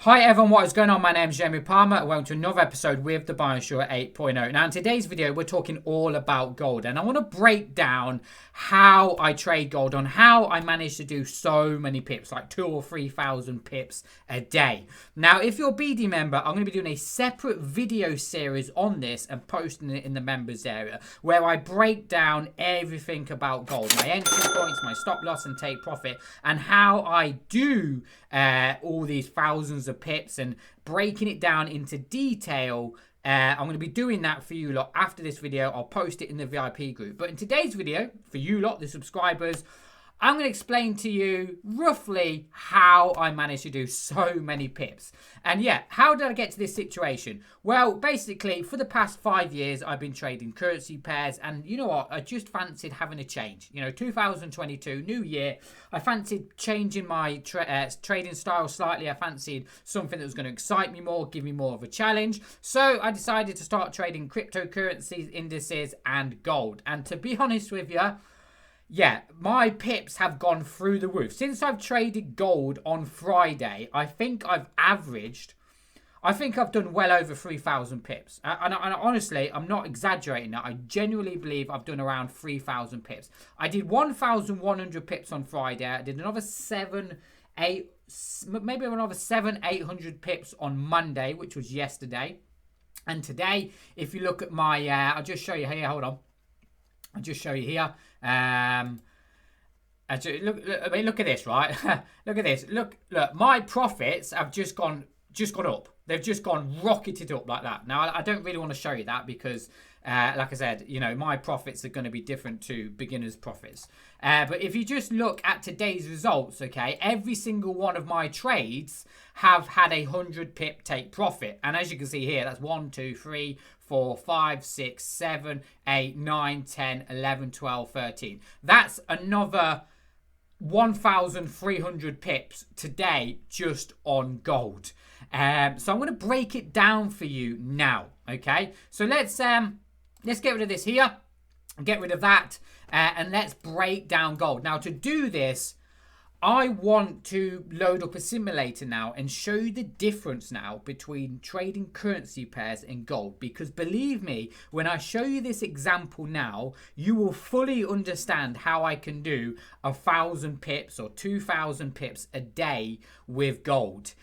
Hi everyone, what is going on? My name is Jamie Palmer and welcome to another episode with the Buy and Short 8.0. Now in today's video we're talking all about gold and I want to break down how I trade gold, on how I managed to do so many pips, like 2,000 or 3,000 pips a day. Now if you're a BD member, I'm going to be doing a separate video series on this and posting it in the members area where I break down everything about gold, my entry points, my stop loss and take profit, and how I do all these thousands of pips and breaking it down into detail. I'm going to be doing that for you lot after this video. I'll post it in the VIP group. But in today's video, for you lot, the subscribers, I'm going to explain to you roughly how I managed to do so many pips. And yeah, how did I get to this situation? Well, basically, for the past 5 years, I've been trading currency pairs. And you know what? I just fancied having a change. You know, 2022, new year. I fancied changing my trading style slightly. I fancied something that was going to excite me more, give me more of a challenge. So I decided to start trading cryptocurrencies, indices, and gold. And to be honest with you, yeah, my pips have gone through the roof. Since I've traded gold on Friday, I think I've done well over 3,000 pips. And honestly, I'm not exaggerating that. I genuinely believe I've done around 3,000 pips. I did 1,100 pips on Friday. I did another 800 pips on Monday, which was yesterday. And today, if you look at my, I'll just show you here, hold on. I'll just show you here. Look at this, right? Look at this. Look, my profits have just gone up. They've just rocketed up like that. Now, I don't really want to show you that because, like I said, you know, my profits are going to be different to beginners' profits. But if you just look at today's results, okay, every single one of my trades have had a 100 pip take profit. And as you can see here, that's 1, 2, 3, 4, 5, 6, 7, 8, 9, 10, 11, 12, 13. That's another 1,300 pips today just on gold. So I'm going to break it down for you now. Okay, so let's get rid of this here, get rid of that, and let's break down gold. Now to do this, I want to load up a simulator now and show you the difference now between trading currency pairs and gold. Because believe me, when I show you this example now, you will fully understand how I can do 1,000 pips or 2,000 pips a day with gold.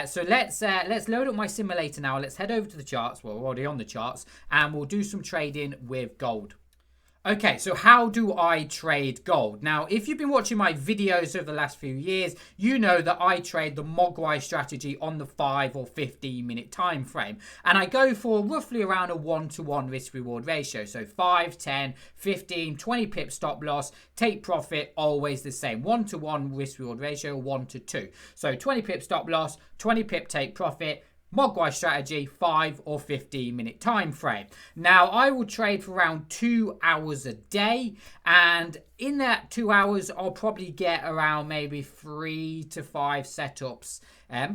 So let's load up my simulator now. Let's head over to the charts. Well, we're already on the charts, and we'll do some trading with gold. Okay, so how do I trade gold? Now, if you've been watching my videos over the last few years, you know that I trade the Mogwai strategy on the 5 or 15 minute time frame. And I go for roughly around a 1-to-1 risk-reward ratio. So 5, 10, 15, 20 pip stop loss, take profit, always the same. 1-to-1 risk-reward ratio, 1-to-2. So 20 pip stop loss, 20 pip take profit, Mogwai strategy, 5 or 15 minute time frame. Now I will trade for around 2 hours a day, and in that 2 hours I'll probably get around maybe 3 to 5 setups,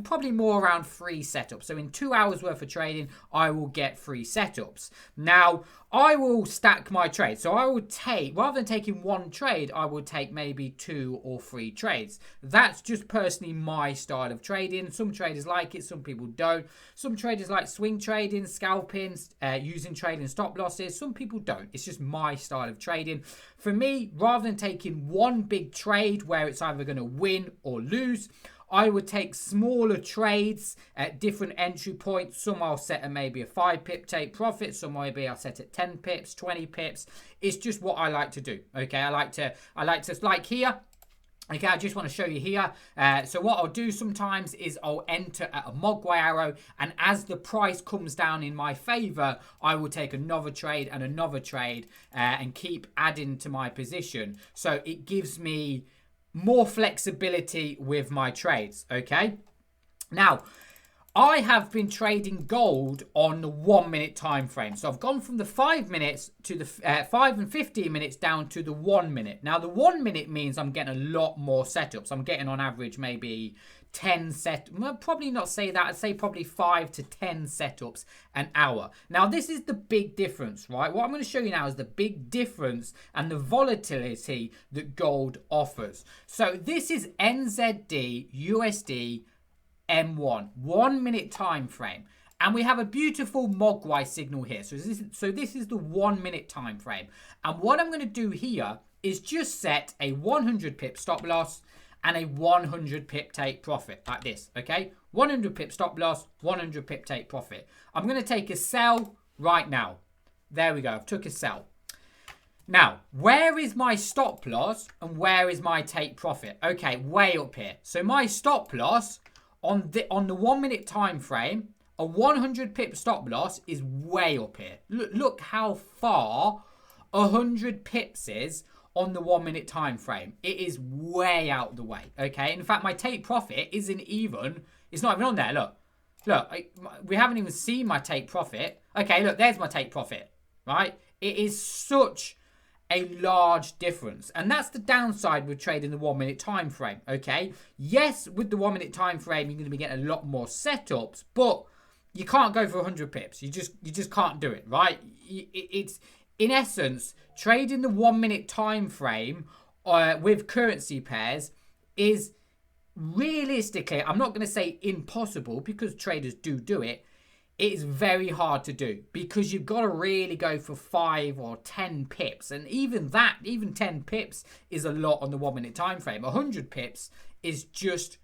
probably more around 3 setups. So in 2 hours worth of trading I will get 3 setups. Now I will stack my trades. So I would take, rather than taking one trade, I would take maybe 2 or 3 trades. That's just personally my style of trading. Some traders like it, some people don't. Some traders like swing trading, scalping, using trading stop losses. Some people don't. It's just my style of trading. For me, rather than taking one big trade where it's either going to win or lose, I would take smaller trades at different entry points. Some I'll set at maybe a 5 pip take profit. Some maybe I'll set at 10 pips, 20 pips. It's just what I like to do. Okay, I like to like here. Okay, I just want to show you here. So what I'll do sometimes is I'll enter at a Mogwai arrow, and as the price comes down in my favor, I will take another trade and another trade and keep adding to my position. So it gives me more flexibility with my trades. Okay, now I have been trading gold on the 1 minute time frame. So I've gone from the 5 minutes to the 5 and 15 minutes down to the 1 minute. Now the 1 minute means I'm getting a lot more setups. I'm getting on average maybe 10 probably not say that. I'd say probably 5 to 10 setups an hour. Now this is the big difference, right? What I'm going to show you now is the big difference and the volatility that gold offers. So this is NZD, USD, M1, 1 minute time frame. And we have a beautiful Mogwai signal here. So this is the 1 minute time frame. And what I'm going to do here is just set a 100 pip stop loss and a 100 pip take profit like this, okay? 100 pip stop loss, 100 pip take profit. I'm going to take a sell right now. There we go. I've took a sell. Now, where is my stop loss and where is my take profit? Okay, way up here. So my stop loss on the 1 minute time frame, a 100 pip stop loss is way up here. Look how far 100 pips is on the 1 minute time frame. It is way out the way, okay? In fact, my take profit isn't even, it's not even on there. Look, we haven't even seen my take profit. Okay, look, there's my take profit, right? It is such a large difference, and that's the downside with trading the 1 minute time frame, okay? Yes, with the 1 minute time frame, you're going to be getting a lot more setups, but you can't go for 100 pips. You just can't do it, right? It's, in essence, trading the 1 minute time frame with currency pairs is realistically, I'm not going to say impossible because traders do it. It is very hard to do because you've got to really go for 5 or 10 pips. And even 10 pips is a lot on the 1 minute time frame. 100 pips is just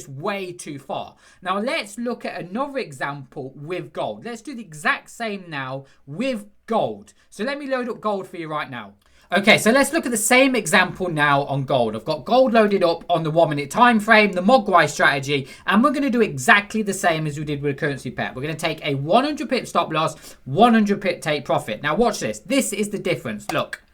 way too far. Now let's look at another example with gold. Let's do the exact same now with gold. So let me load up gold for you right now. Okay, so let's look at the same example now on gold. I've got gold loaded up on the 1 minute time frame, the Mogwai strategy, and we're going to do exactly the same as we did with a currency pair. We're going to take a 100 pip stop loss, 100 pip take profit. Now watch this. This is the difference. Look.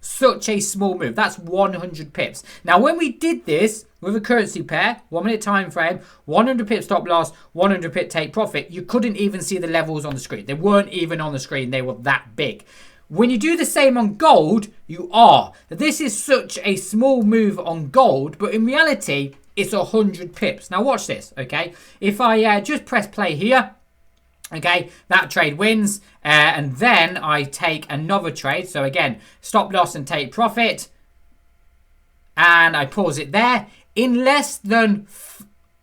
Such a small move. That's 100 pips. Now, when we did this with a currency pair, 1 minute time frame, 100 pip stop loss, 100 pip take profit, you couldn't even see the levels on the screen. They weren't even on the screen. They were that big. When you do the same on gold, you are. This is such a small move on gold, but in reality, it's 100 pips. Now, watch this, okay? If I just press play here, okay, that trade wins, and then I take another trade. So again, stop loss and take profit, and I pause it there. In less than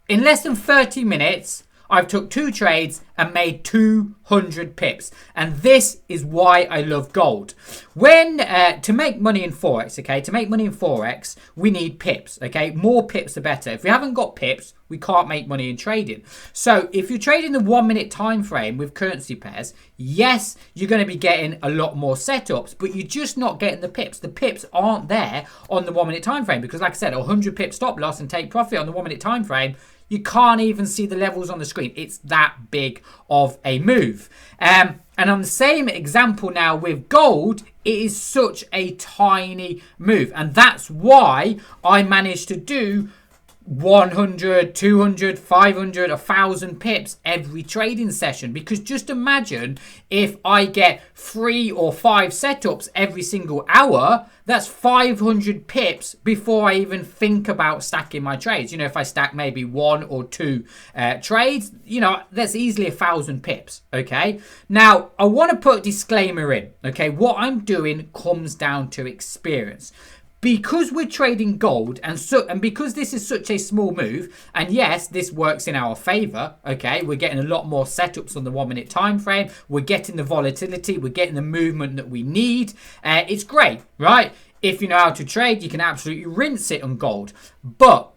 30 minutes, I've took 2 trades and made 200 pips. And this is why I love gold. When, to make money in Forex, okay, to make money in Forex, we need pips, okay? More pips the better. If we haven't got pips, we can't make money in trading. So if you're trading the 1 minute time frame with currency pairs, yes, you're going to be getting a lot more setups, but you're just not getting the pips. The pips aren't there on the 1 minute time frame because, like I said, 100 pip stop loss and take profit on the 1 minute time frame, you can't even see the levels on the screen. It's that big of a move. And on the same example now with gold, it is such a tiny move. And that's why I managed to do 100, 200, 500, 1,000 pips every trading session. Because just imagine if I get 3 or 5 setups every single hour, that's 500 pips before I even think about stacking my trades. You know, if I stack maybe 1 or 2 trades, you know, that's easily 1,000 pips, okay? Now, I want to put a disclaimer in, okay? What I'm doing comes down to experience. Because we're trading gold and because this is such a small move, and yes, this works in our favor, okay? We're getting a lot more setups on the 1 minute time frame. We're getting the volatility. We're getting the movement that we need. It's great, right? If you know how to trade, you can absolutely rinse it on gold. But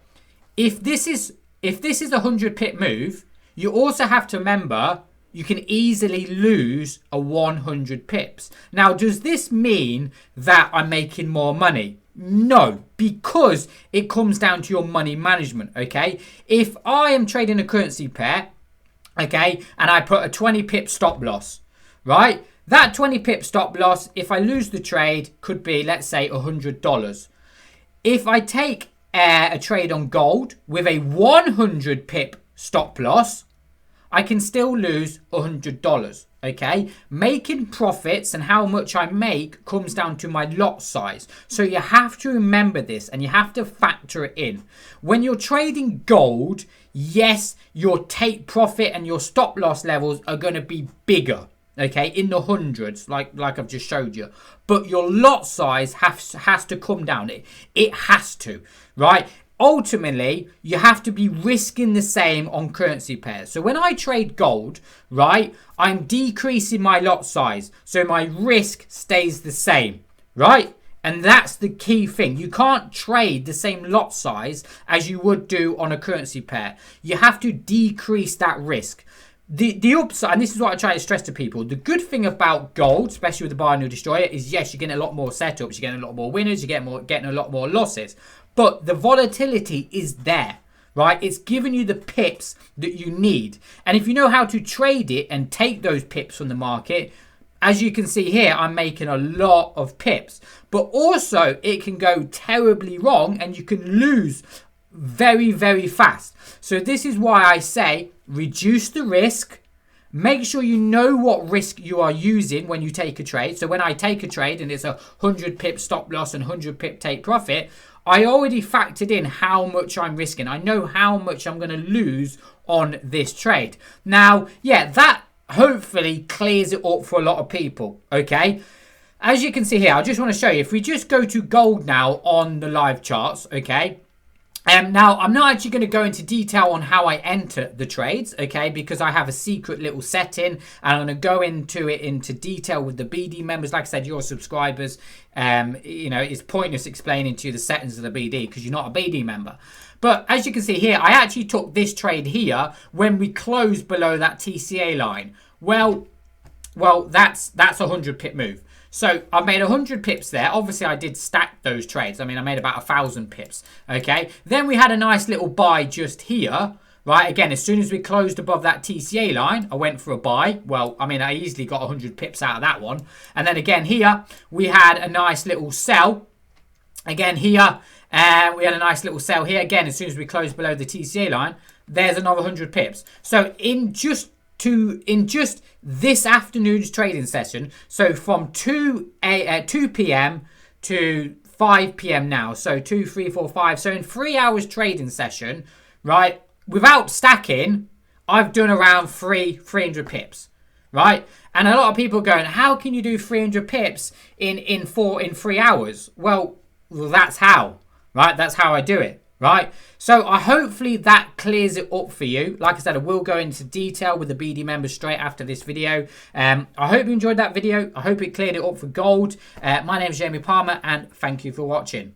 if this is a 100 pip move, you also have to remember you can easily lose a 100 pips. Now, does this mean that I'm making more money? No, because it comes down to your money management, okay? If I am trading a currency pair, okay, and I put a 20 pip stop loss, right? That 20 pip stop loss, if I lose the trade, could be, let's say, $100. If I take a trade on gold with a 100 pip stop loss, I can still lose $100, okay? Making profits and how much I make comes down to my lot size. So you have to remember this and you have to factor it in. When you're trading gold, yes, your take profit and your stop loss levels are going to be bigger, okay, in the hundreds, like I've just showed you. But your lot size has to come down. It has to, right? ultimately, you have to be risking the same on currency pairs. So when I trade gold, right, I'm decreasing my lot size. So my risk stays the same, right? And that's the key thing. You can't trade the same lot size as you would do on a currency pair. You have to decrease that risk. The upside, and this is what I try to stress to people, the good thing about gold, especially with the binary destroyer, is yes, you're getting a lot more setups, you're getting a lot more winners, you're getting a lot more losses. But the volatility is there, right? It's giving you the pips that you need. And if you know how to trade it and take those pips from the market, as you can see here, I'm making a lot of pips. But also, it can go terribly wrong and you can lose very, very fast. So this is why I say reduce the risk. Make sure you know what risk you are using when you take a trade. So when I take a trade and it's a 100 pip stop loss and 100 pip take profit, I already factored in how much I'm risking. I know how much I'm going to lose on this trade. Now, yeah, that hopefully clears it up for a lot of people, okay? As you can see here, I just want to show you, if we just go to gold now on the live charts, okay? Now, I'm not actually going to go into detail on how I enter the trades, okay, because I have a secret little setting, and I'm going to go into detail with the BD members. Like I said, your subscribers, you know, it's pointless explaining to you the settings of the BD because you're not a BD member. But as you can see here, I actually took this trade here when we closed below that TCA line. Well, that's a 100 pip move. So I made 100 pips there. Obviously, I did stack those trades. I mean, I made about 1,000 pips, okay? Then we had a nice little buy just here, right? Again, as soon as we closed above that TCA line, I went for a buy. Well, I mean, I easily got 100 pips out of that one. And then again here, we had a nice little sell. Again here, we had a nice little sell here. Again, as soon as we closed below the TCA line, there's another 100 pips. So in just this afternoon's trading session, so from 2 p.m. to 5 p.m. now, so 2, 3, 4, 5, so in 3 hours trading session, right, without stacking, I've done around 300 pips, right? And a lot of people are going, how can you do 300 pips in 3 hours? Well, that's how, right? That's how I do it. Right, so hopefully that clears it up for you. Like I said, I will go into detail with the BD members straight after this video. I hope you enjoyed that video. I hope it cleared it up for gold. My name is Jamie Palmer, and thank you for watching.